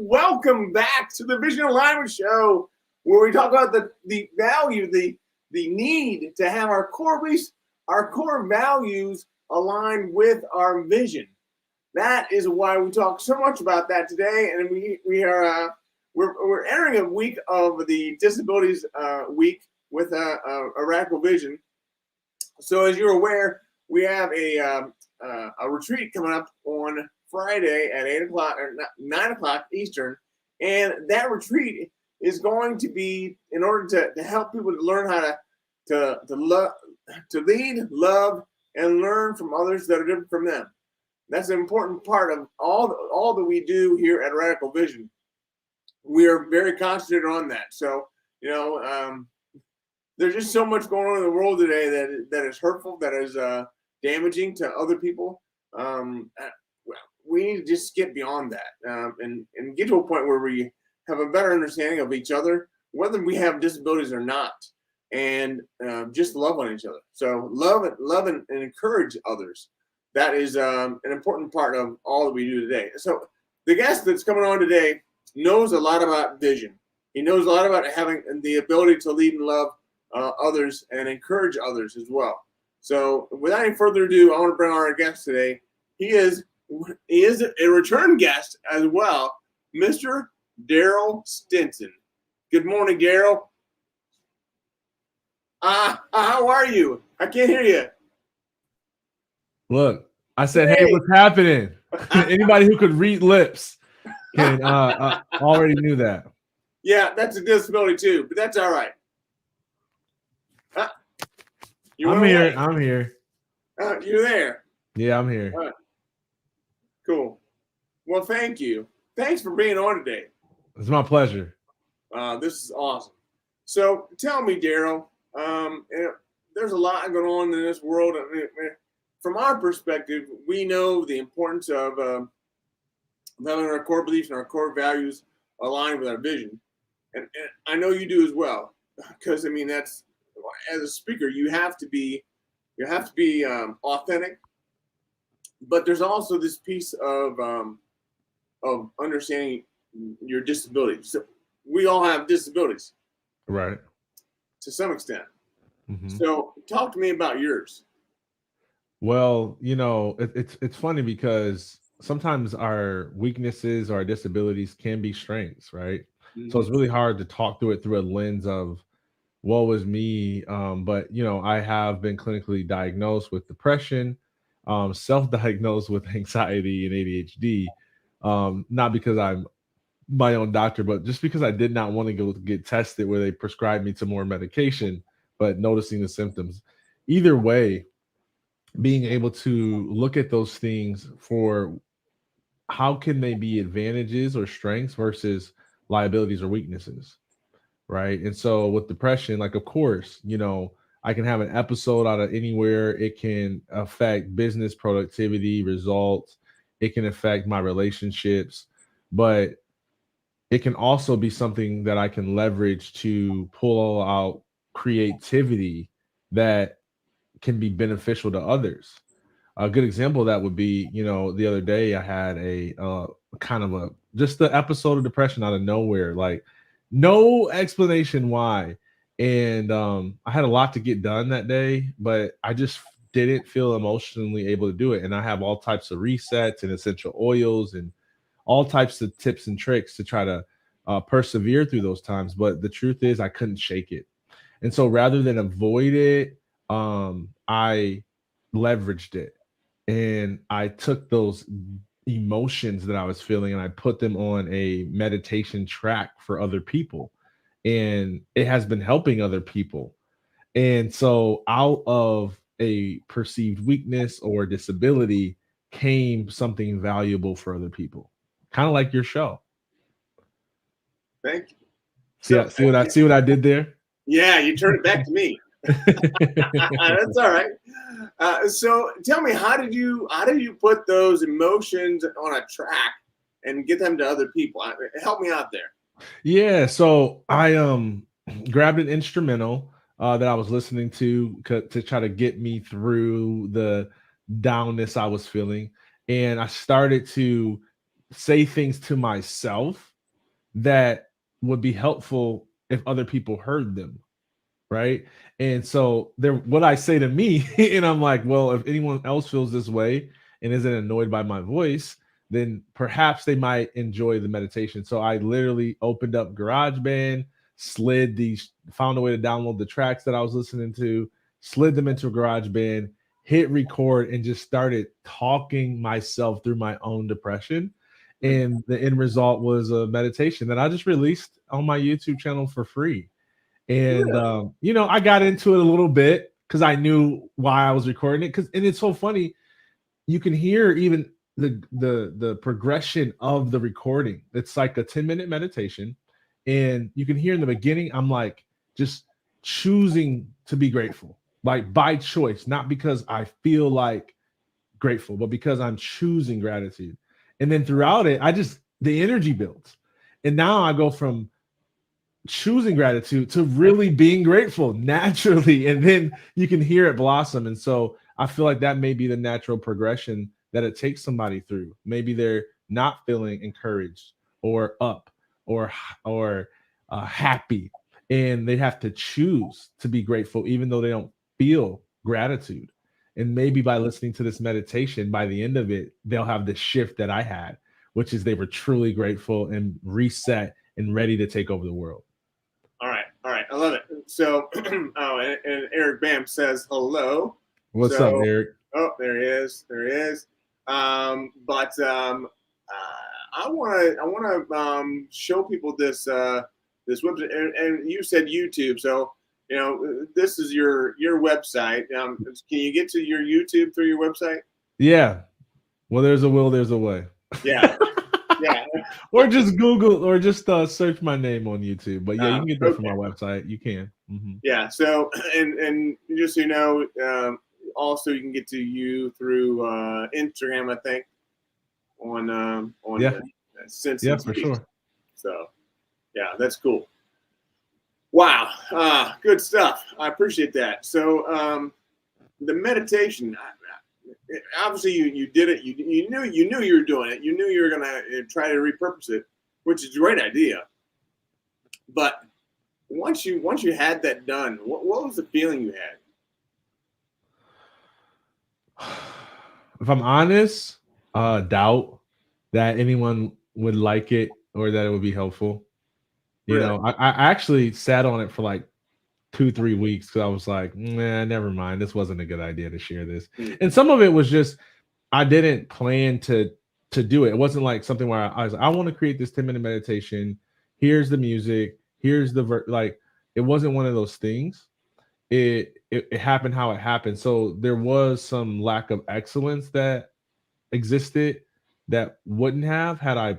Welcome back to the Vision Alignment Show, where we talk about the value, the need to have our core beliefs, our core values aligned with our vision. That is why we talk so much about that today, and we're entering a week of the Disabilities Week with a radical vision. So, as you're aware, we have a retreat coming up on Friday at 8 o'clock or 9 o'clock Eastern, and that retreat is going to be in order to help people to learn how to lead, love, and learn from others that are different from them. That's an important part of all that we do here at Radical Vision. We are very concentrated on that. So there's just so much going on in the world today that is hurtful, that is damaging to other people. We need to just get beyond that and get to a point where we have a better understanding of each other, whether we have disabilities or not, and just love on each other. So love and encourage others. That is an important part of all that we do today. So the guest that's coming on today knows a lot about vision. He knows a lot about having the ability to lead and love others and encourage others as well. So without any further ado, I want to bring on our guest today. He is a return guest as well, Mr. Darryll Stinson. Good morning, Daryl. How are you? I can't hear you. Look, I said, hey, what's happening? Anybody who could read lips can already knew that. Yeah, that's a disability too, but that's all right. I'm here. I'm here. You're there. Yeah, I'm here. All right. Cool. Well, thank you. Thanks for being on today. It's my pleasure. This is awesome. So tell me, Daryl, there's a lot going on in this world. From our perspective, we know the importance of having our core beliefs and our core values aligned with our vision. And I know you do as well, because I mean, that's, as a speaker, you have to be authentic. But there's also this piece of understanding your disability. So we all have disabilities, right? To some extent. Mm-hmm. So talk to me about yours. Well, it's funny because sometimes our weaknesses, our disabilities can be strengths, right? Mm-hmm. So it's really hard to talk through it through a lens of woe is me. But I have been clinically diagnosed with depression, self-diagnosed with anxiety and ADHD, not because I'm my own doctor, but just because I did not want to go get tested where they prescribed me to more medication, but noticing the symptoms. Either way, being able to look at those things for how can they be advantages or strengths versus liabilities or weaknesses, right? And so with depression, like, of course, I can have an episode out of anywhere. It can affect business productivity, results. It can affect my relationships, but it can also be something that I can leverage to pull out creativity that can be beneficial to others. A good example of that would be, the other day I had a kind of just the episode of depression out of nowhere, like no explanation why. And I had a lot to get done that day, but I just didn't feel emotionally able to do it. And I have all types of resets and essential oils and all types of tips and tricks to try to persevere through those times. But the truth is, I couldn't shake it. And so rather than avoid it, I leveraged it and I took those emotions that I was feeling and I put them on a meditation track for other people. And it has been helping other people. And so out of a perceived weakness or disability came something valuable for other people, kind of like your show. Thank you. See what I did there? Yeah, you turned it back to me. That's all right. So tell me, how did you put those emotions on a track and get them to other people? Help me out there. Yeah, so I grabbed an instrumental that I was listening to try to get me through the downness I was feeling, and I started to say things to myself that would be helpful if other people heard them, right? And so there, what I say to me, and I'm like, well, if anyone else feels this way and isn't annoyed by my voice, then perhaps they might enjoy the meditation. So I literally opened up GarageBand, found a way to download the tracks that I was listening to, slid them into GarageBand, hit record, and just started talking myself through my own depression. And the end result was a meditation that I just released on my YouTube channel for free. And I got into it a little bit because I knew why I was recording it. And it's so funny, you can hear even the progression of the recording. It's like a 10-minute meditation, and you can hear in the beginning, I'm like just choosing to be grateful, like by choice, not because I feel like grateful, but because I'm choosing gratitude. And then throughout it, the energy builds. And now I go from choosing gratitude to really being grateful naturally, and then you can hear it blossom. And so I feel like that may be the natural progression that it takes somebody through. Maybe they're not feeling encouraged or up or happy, and they have to choose to be grateful even though they don't feel gratitude. And maybe by listening to this meditation, by the end of it, they'll have the shift that I had, which is they were truly grateful and reset and ready to take over the world. All right. I love it. So, and Eric Bam says hello. What's up, Eric? Oh, there he is. I want to show people this website, and you said YouTube, so this is your website. Can you get to your YouTube through your website? Yeah. Well, there's a will, there's a way. Yeah. Yeah. Or just Google, or just search my name on YouTube. But yeah, you can get that from my website. You can. Mm-hmm. Yeah. So, and just so you know, also you can get to you through Instagram, I think, on Stinson. Yeah, for sure. So, yeah, that's cool. Wow, good stuff. I appreciate that. So, the meditation. Obviously, you did it. You knew you were doing it. You knew you were gonna try to repurpose it, which is a great idea. But once you had that done, what was the feeling you had? If I'm honest, doubt that anyone would like it or that it would be helpful. You know, I actually sat on it for like 2-3 weeks because I was like, nah, never mind. This wasn't a good idea to share this. And some of it was just I didn't plan to do it. It wasn't like something where I was like, I want to create this 10-minute meditation. Here's the music. Here's the like. It wasn't one of those things. It happened how it happened. So there was some lack of excellence that existed that wouldn't have had I,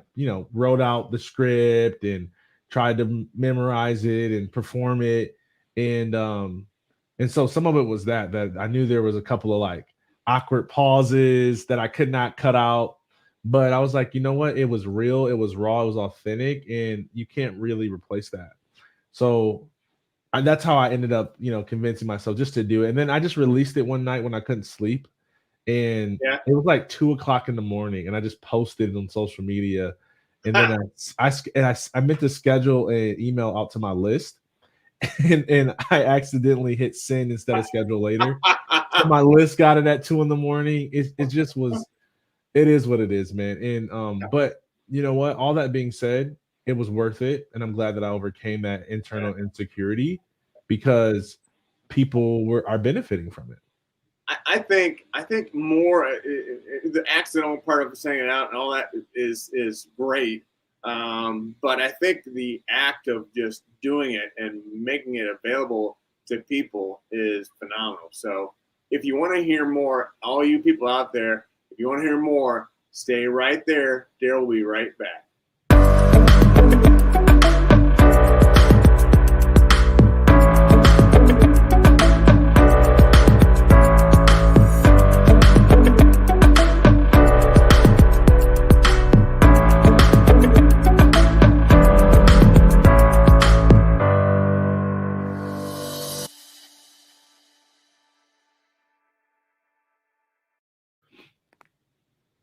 wrote out the script and tried to memorize it and perform it. And so some of it was that I knew there was a couple of like awkward pauses that I could not cut out. But I was like, you know what? It was real, it was raw, it was authentic, and you can't really replace that. So that's how I ended up, convincing myself just to do it. And then I just released it one night when I couldn't sleep. And it was like 2:00 in the morning, and I just posted it on social media. And then I meant to schedule an email out to my list, and I accidentally hit send instead of schedule later. my list got it at 2 a.m. It just was. It is what it is, man. And but you know what? All that being said, it was worth it, and I'm glad that I overcame that internal insecurity because people are benefiting from it. I think more the accidental part of saying it out and all that is great, but I think the act of just doing it and making it available to people is phenomenal. So if you want to hear more, all you people out there, if you want to hear more, stay right there. Daryl will be right back.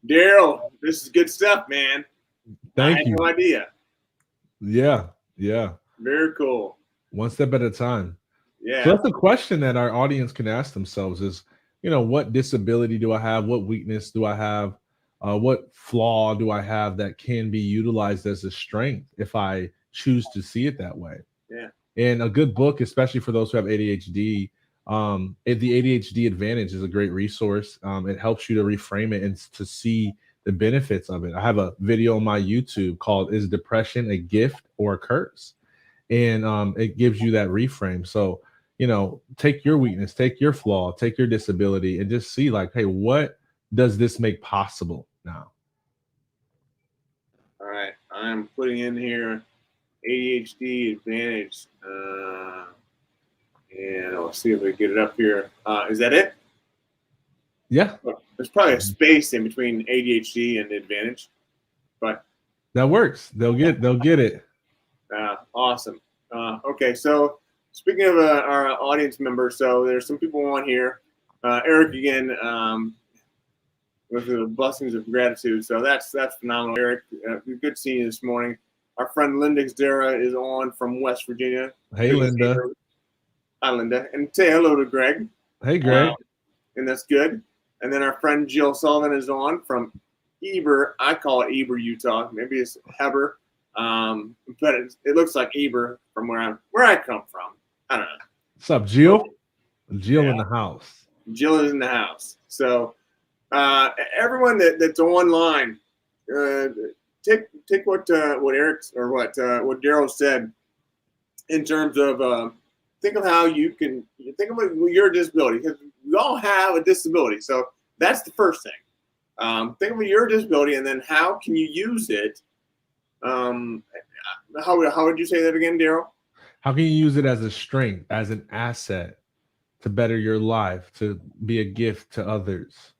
Daryl, this is good stuff, man. Thank you. I had no idea. Yeah. Very cool. One step at a time. Yeah. So that's the question that our audience can ask themselves is, what disability do I have? What weakness do I have? What flaw do I have that can be utilized as a strength if I choose to see it that way? Yeah. And a good book, especially for those who have ADHD, the ADHD Advantage is a great resource. It helps you to reframe it and to see the benefits of it. I have a video on my YouTube called "Is Depression a Gift or a Curse?" And it gives you that reframe. So, take your weakness, take your flaw, take your disability, and just see like, hey, what does this make possible now? All right, I'm putting in here ADHD Advantage, and I'll see if we get it up here. Is that it? Yeah. There's probably a space in between ADHD and Advantage, but that works. They'll get it. Awesome. Okay, so speaking of our audience members, so there's some people on here. Eric again, with the blessings of gratitude. So that's phenomenal, Eric. Good seeing you this morning. Our friend Linda Dara is on from West Virginia. Hey, Linda. Hi, Linda. And say hello to Greg. Hey, Greg. And that's good. And then our friend Jill Sullivan is on from Eber. I call it Eber, Utah. Maybe it's Heber. But it looks like Eber from where I come from. I don't know. What's up, Jill? Jill in the house. Jill is in the house. So everyone that's online, take what Eric or what Daryl said in terms of think of how you can think of your disability, because we all have a disability. So that's the first thing. Think of your disability, and then how can you use it? How would you say that again, Daryl? How can you use it as a strength, as an asset to better your life, to be a gift to others?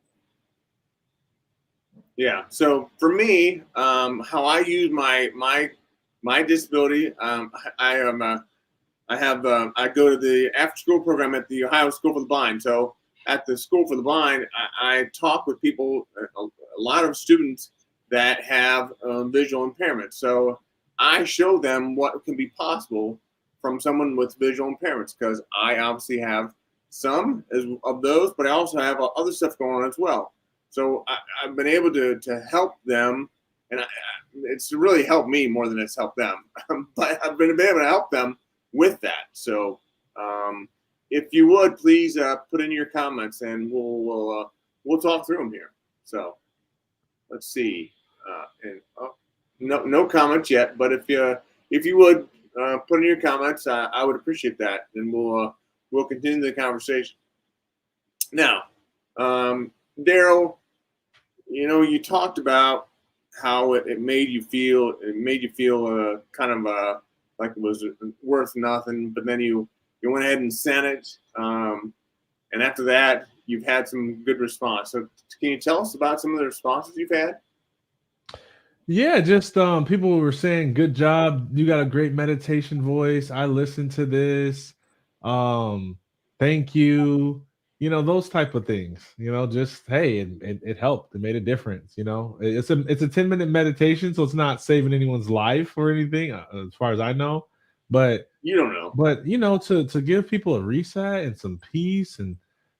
Yeah. So for me, how I use my disability, I go to the after school program at the Ohio School for the Blind. So at the School for the Blind, I talk with people, a lot of students that have visual impairments. So I show them what can be possible from someone with visual impairments, because I obviously have some of those, but I also have other stuff going on as well. So I've been able to help them, and it's really helped me more than it's helped them. But I've been able to help them with that. So if you would please put in your comments, and we'll talk through them here. So let's see. And no comments yet, but if you would put in your comments, I would appreciate that, and we'll continue the conversation. Now, Daryl, you talked about how it made you feel. It made you feel kind of like it was worth nothing, but then you went ahead and sent it, and after that, you've had some good response. So can you tell us about some of the responses you've had? Yeah, just people were saying, good job. You got a great meditation voice. I listened to this. Thank you. Those type of things, just, hey, it helped. It made a difference. It's a 10-minute meditation, so it's not saving anyone's life or anything, as far as I know. But you don't know. But to give people a reset and some peace and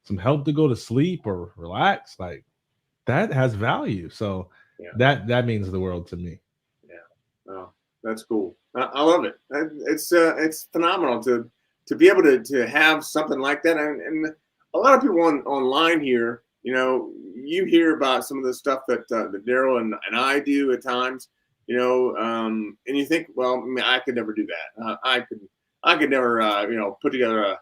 some help to go to sleep or relax, like that has value. So Yeah. that means the world to me. Yeah. Oh, that's cool. I love it. It's phenomenal to be able to have something like that. And a lot of people online here, you hear about some of the stuff that Darryl and I do at times, and you think, well, I mean, I could never do that. I could never, put together a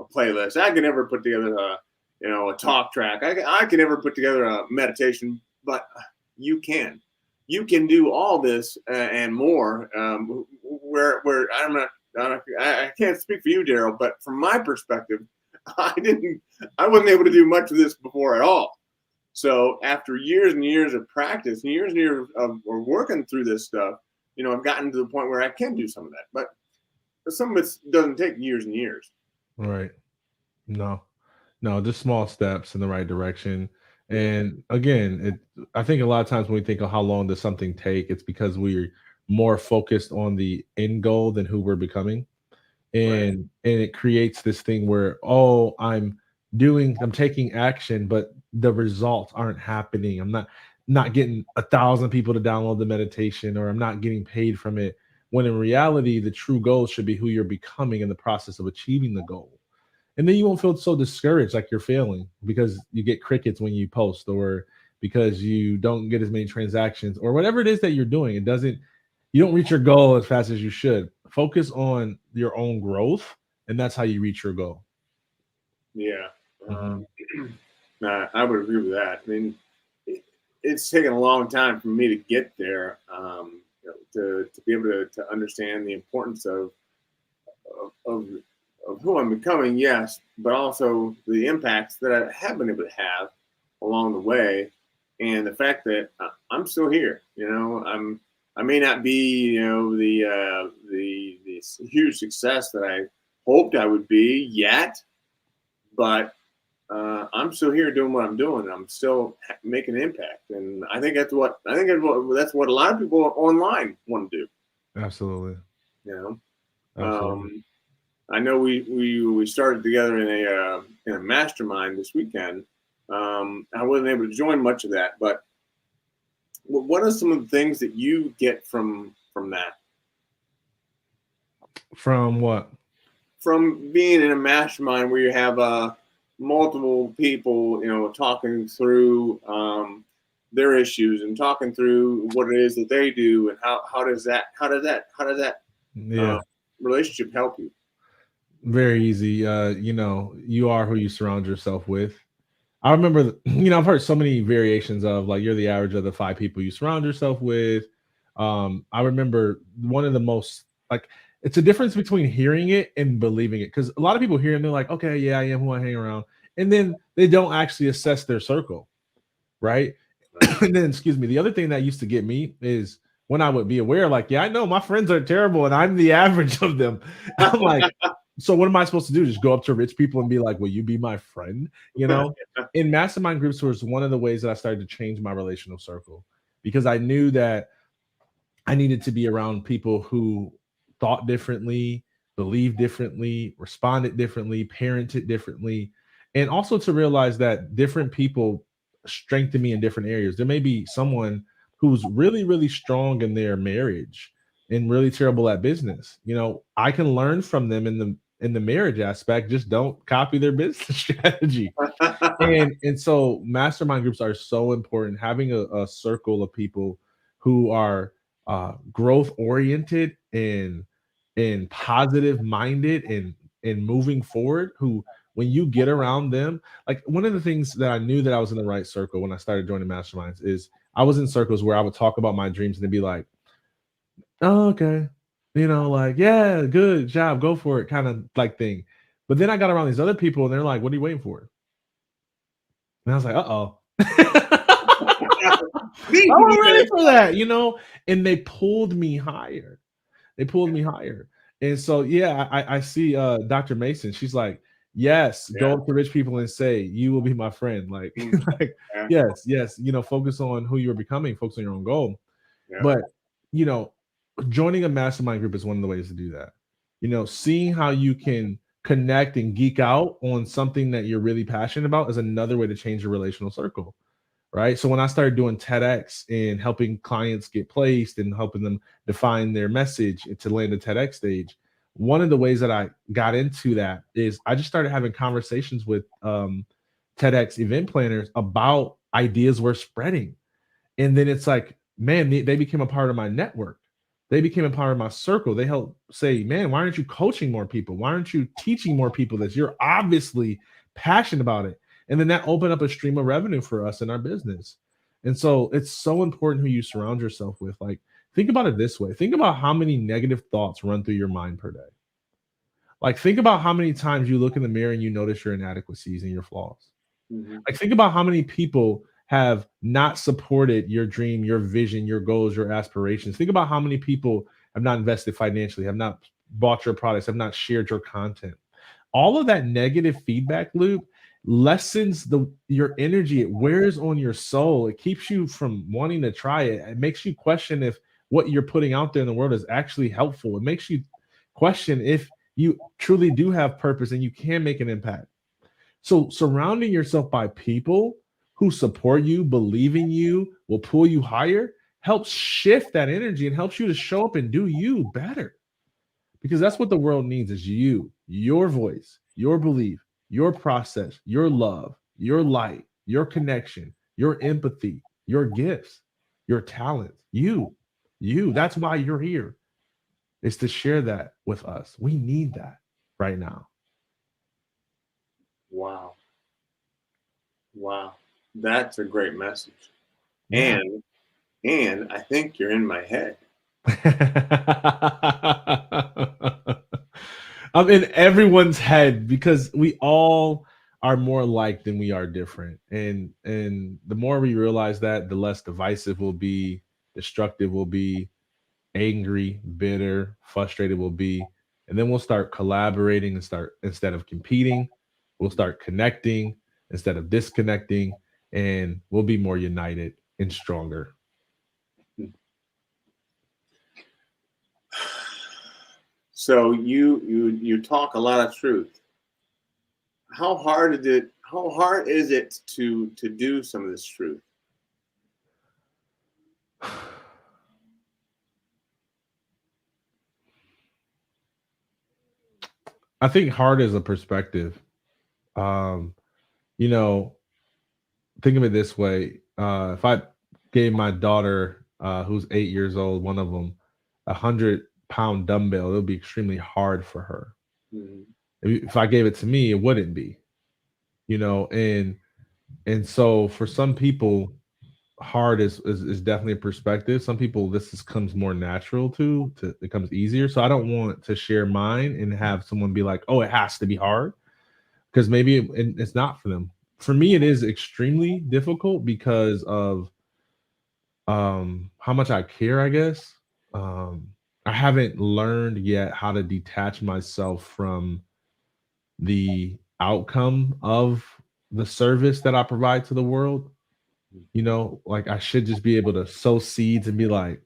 playlist. I could never put together a talk track. I could never put together a meditation, but you can. You can do all this and more. Where I can't speak for you, Darryl, but from my perspective, I wasn't able to do much of this before at all. So after years and years of practice, years and years of working through this stuff, I've gotten to the point where I can do some of that. But some of it doesn't take years and years. Right. No, no, just small steps in the right direction. Yeah. And again, I think a lot of times when we think of how long does something take, it's because we're more focused on the end goal than who we're becoming. Right. And it creates this thing where, oh, I'm taking action, but the results aren't happening. I'm not getting 1,000 people to download the meditation, or I'm not getting paid from it, when in reality the true goal should be who you're becoming in the process of achieving the goal. And then you won't feel so discouraged like you're failing because you get crickets when you post, or because you don't get as many transactions, or whatever it is that you're doing. You don't reach your goal as fast as you should. Focus on your own growth, and that's how you reach your goal. Yeah. Mhm. I would agree with that. I mean, it's taken a long time for me to get there, to be able to understand the importance of of who I'm becoming, yes, but also the impacts that I have been able to have along the way, and the fact that I'm still here. I may not be, the huge success that I hoped I would be yet, but I'm still here doing what I'm doing. I'm still making an impact, and that's what a lot of people online want to do. Absolutely. You know, Absolutely. I know we started together in a mastermind this weekend. I wasn't able to join much of that, but what are some of the things that you get from that? From what? From being in a mastermind where you have multiple people, talking through their issues and talking through what it is that they do, and how does that uh, Yeah. relationship help you? Very easy. You are who you surround yourself with. I remember, I've heard so many variations of like you're the average of the 5 people you surround yourself with. I remember one of the most like it's a difference between hearing it and believing it, because a lot of people hear and they're like, okay, yeah, I am who I hang around, and then they don't actually assess their circle, right? Right. And then, excuse me, the other thing that used to get me is when I would be aware, like, yeah, I know my friends are terrible and I'm the average of them. I'm like, so what am I supposed to do? Just go up to rich people and be like, will you be my friend? In mastermind groups was one of the ways that I started to change my relational circle, because I knew that I needed to be around people who thought differently, believed differently, responded differently, parented differently, and also to realize that different people strengthen me in different areas. There may be someone who's really, really strong in their marriage and really terrible at business. I can learn from them in the marriage aspect. Just don't copy their business strategy. And so mastermind groups are so important. Having a circle of people who are growth oriented and positive minded and moving forward, who when you get around them, like one of the things that I knew that I was in the right circle when I started joining masterminds is I was in circles where I would talk about my dreams and they'd be like, oh, okay, like, yeah, good job, go for it, kind of like thing. But then I got around these other people and they're like, what are you waiting for? And I was like, uh-oh. Me, I'm ready for that. And they pulled me higher. They pulled me higher. And so, yeah, I see Dr. Mason. She's like, yes, go yeah, up to rich people and say, you will be my friend. Like, mm, like, yeah, yes, yes, focus on who you're becoming, focus on your own goal. yeah, But, you know, joining a mastermind group is one of the ways to do that. Seeing how you can connect and geek out on something that you're really passionate about is another way to change your relational circle, right? So when I started doing TEDx and helping clients get placed and helping them define their message to land a TEDx stage, one of the ways that I got into that is I just started having conversations with TEDx event planners about ideas we're spreading. And then it's like, man, they became a part of my network. They became a part of my circle. They helped say, man, why aren't you coaching more people? Why aren't you teaching more people this? You're obviously passionate about it. And then that opened up a stream of revenue for us in our business. And so it's so important who you surround yourself with. Like, think about it this way. Think about how many negative thoughts run through your mind per day. Like, think about how many times you look in the mirror and you notice your inadequacies and your flaws. Like, think about how many people have not supported your dream, your vision, your goals, your aspirations. Think about how many people have not invested financially, have not bought your products, have not shared your content. All of that negative feedback loop lessens your energy. It wears on your soul. It keeps you from wanting to try it. It makes you question if what you're putting out there in the world is actually helpful. It makes you question if you truly do have purpose and you can make an impact. So surrounding yourself by people who support you, believe in you, will pull you higher, helps shift that energy and helps you to show up and do you better. Because that's what the world needs is you, your voice, your belief, your process, your love, your light, your connection, your empathy, your gifts, your talents. You. That's why you're here, is to share that with us. We need that right now. Wow. Wow. That's a great message. Yeah. And I think you're in my head. I'm in everyone's head because we all are more alike than we are different. And the more we realize that, the less divisive we'll be, destructive we'll be, angry, bitter, frustrated we'll be. And then we'll start collaborating and start, instead of competing, we'll start connecting instead of disconnecting, and we'll be more united and stronger. So you talk a lot of truth. How hard is it to do some of this truth? I think hard is a perspective. Um, you know, think of it this way. If I gave my daughter, who's 8 years old, one of them, 100-pound dumbbell, it would be extremely hard for her. Mhm. If I gave it to me, it wouldn't be, and so for some people, hard is definitely a perspective. Some people comes more natural to it comes easier. So I don't want to share mine and have someone be like, oh, it has to be hard, because maybe it's not for them. For me, it is extremely difficult because of how much I care, I guess. Um, I haven't learned yet how to detach myself from the outcome of the service that I provide to the world. Like, I should just be able to sow seeds and be like,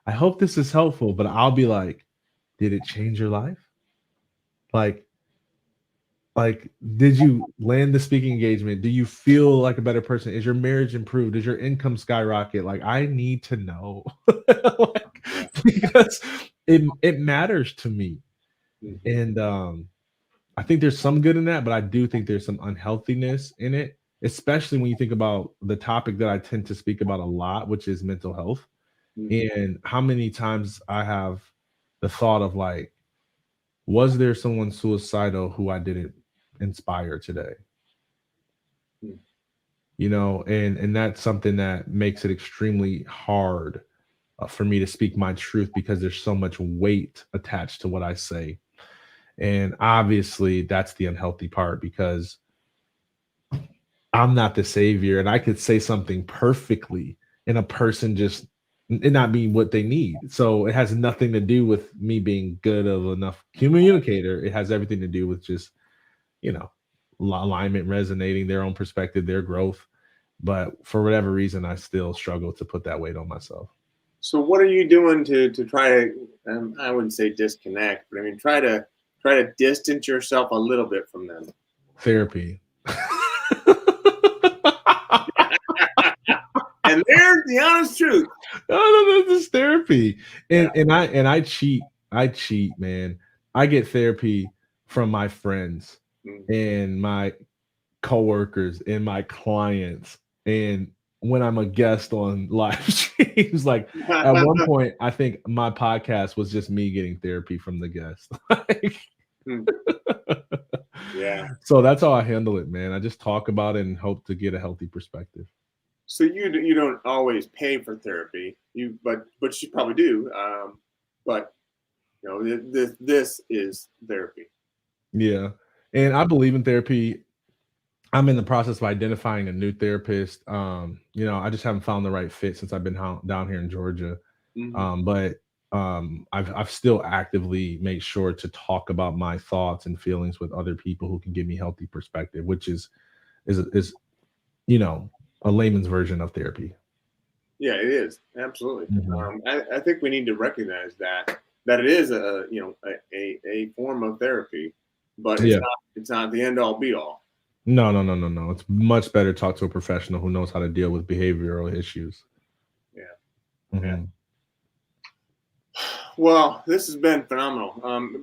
I hope this is helpful, but I'll be like, did it change your life? Like, did you land the speaking engagement? Do you feel like a better person? Is your marriage improved? Does your income skyrocket? Like, I need to know. Like, Yeah. because it matters to me. Mhm. And I think there's some good in that, but I do think there's some unhealthiness in it, especially when you think about the topic that I tend to speak about a lot, which is mental health. Mhm. And how many times I have the thought of like, was there someone suicidal who I didn't inspire today? Mhm. And that's something that makes it extremely hard for me to speak my truth, because there's so much weight attached to what I say. And obviously that's the unhealthy part, because I'm not the savior, and I could say something perfectly and a person just it not be what they need. So it has nothing to do with me being good of enough communicator. It has everything to do with just, you know, alignment, resonating, their own perspective, their growth. But for whatever reason, I still struggle to put that weight on myself. So what are you doing to try to I wouldn't say disconnect, but I mean try to try to distance yourself a little bit from them? Therapy. And there's the honest truth. No, this is therapy. Yeah. And I cheat. I cheat, man. I get therapy from my friends Mm. and my coworkers and my clients. And when I'm a guest on live streams, like at one point, I think my podcast was just me getting therapy from the guest. Like, Hmm. Yeah. so that's how I handle it, man. I just talk about it and hope to get a healthy perspective. So you don't always pay for therapy, but you probably do. But you know this is therapy. Yeah. And I believe in therapy. I'm in the process of identifying a new therapist. I just haven't found the right fit since I've been down here in Georgia. Mhm. But I've still actively made sure to talk about my thoughts and feelings with other people who can give me healthy perspective, which is a layman's version of therapy. Yeah, it is absolutely. Mhm. I think we need to recognize that it is a form of therapy, but Yeah. it's not the end all be all. No, no, no, no, no. It's much better to talk to a professional who knows how to deal with behavioral issues. Yeah. Yeah. Mhm. Well, this has been phenomenal.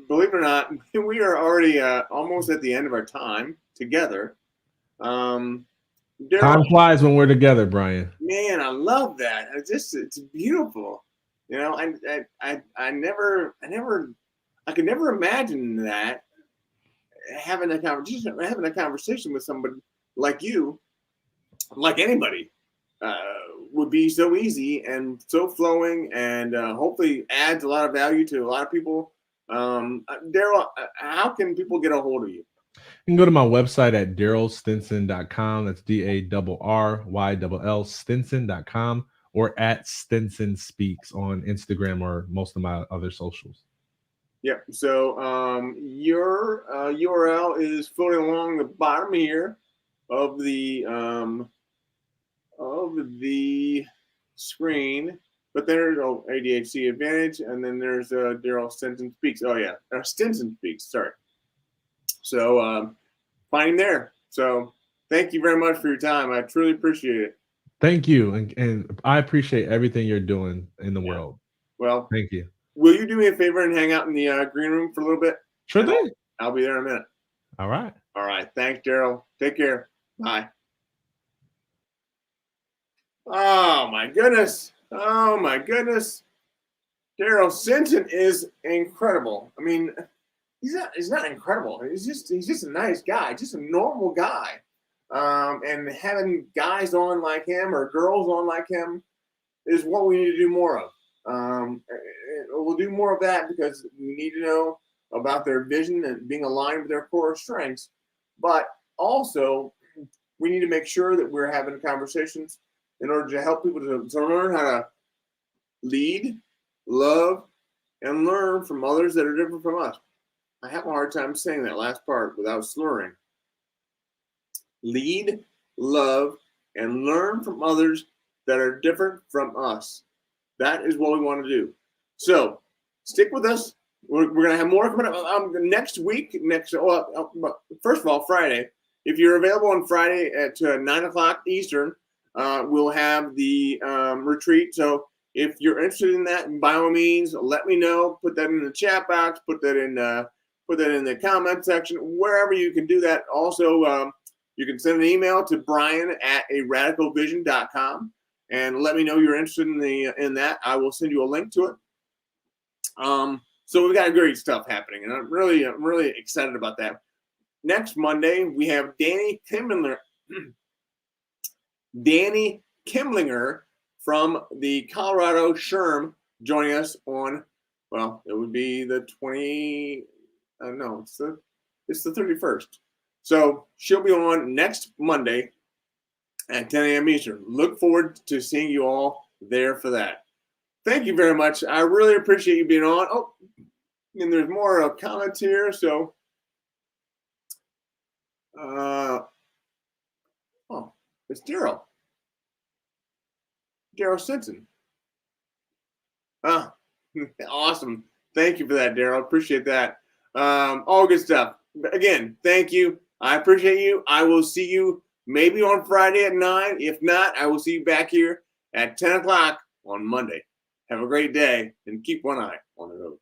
Believe it or not, we are already almost at the end of our time together. Um, Daryl, Time flies when we're together, Brian. man, I love that. It's beautiful. You know, I could never imagine that having a conversation with somebody like you, like anybody, uh, would be so easy and so flowing, and hopefully adds a lot of value to a lot of people. Daryl, how can people get a hold of you? You can go to my website at darrylstinson.com. That's DARRYLL Stinson.com, or at Stinson Speaks on Instagram or most of my other socials. Yep. So your URL is floating along the bottom here of the screen. But there's ADHD Advantage, and then there's Daryl Stinson Speaks. Oh yeah, Stinson Speaks. Sorry. So find him there. So thank you very much for your time. I truly appreciate it. Thank you. And I appreciate everything you're doing in the Yeah. world. Well, Thank you. will you do me a favor and hang out in the green room for a little bit? Sure And thing. I'll be there in a minute. All right. All right. Thanks, Daryl. Take care. Bye. Oh my goodness. Oh my goodness. Daryl Stinson is incredible. I mean, he's not incredible. He's just a nice guy, just a normal guy. And having guys on like him or girls on like him is what we need to do more of. We'll do more of that because we need to know about their vision and being aligned with their core strengths. But also, we need to make sure that we're having conversations in order to help people to learn how to lead, love, and learn from others that are different from us. I have a hard time saying that last part without slurring. Lead, love, and learn from others that are different from us. That is what we want to do. So stick with us. We're going to have more coming up next week. First of all, Friday. If you're available on Friday at 9 o'clock Eastern, we'll have the retreat. So if you're interested in that, by all means, let me know. Put that in the chat box. Put that in the comment section, wherever you can do that. Also, you can send an email to brian@aradicalvision.com and let me know you're interested in that. I will send you a link to it. So we've got great stuff happening, and I'm really excited about that. Next Monday, we have Danny Kimlinger from the Colorado SHRM joining us on, well, it would be the 20, no, it's the 31st. So she'll be on next Monday at 10 a.m. Eastern. Look forward to seeing you all there for that. Thank you very much. I really appreciate you being on. Oh, and there's more comments here. So, it's Daryl Stinson. Ah, awesome. Thank you for that, Daryl. Appreciate that. All good stuff. But again, thank you. I appreciate you. I will see you maybe on Friday at 9. If not, I will see you back here at 10 o'clock on Monday. Have a great day and keep one eye on the road.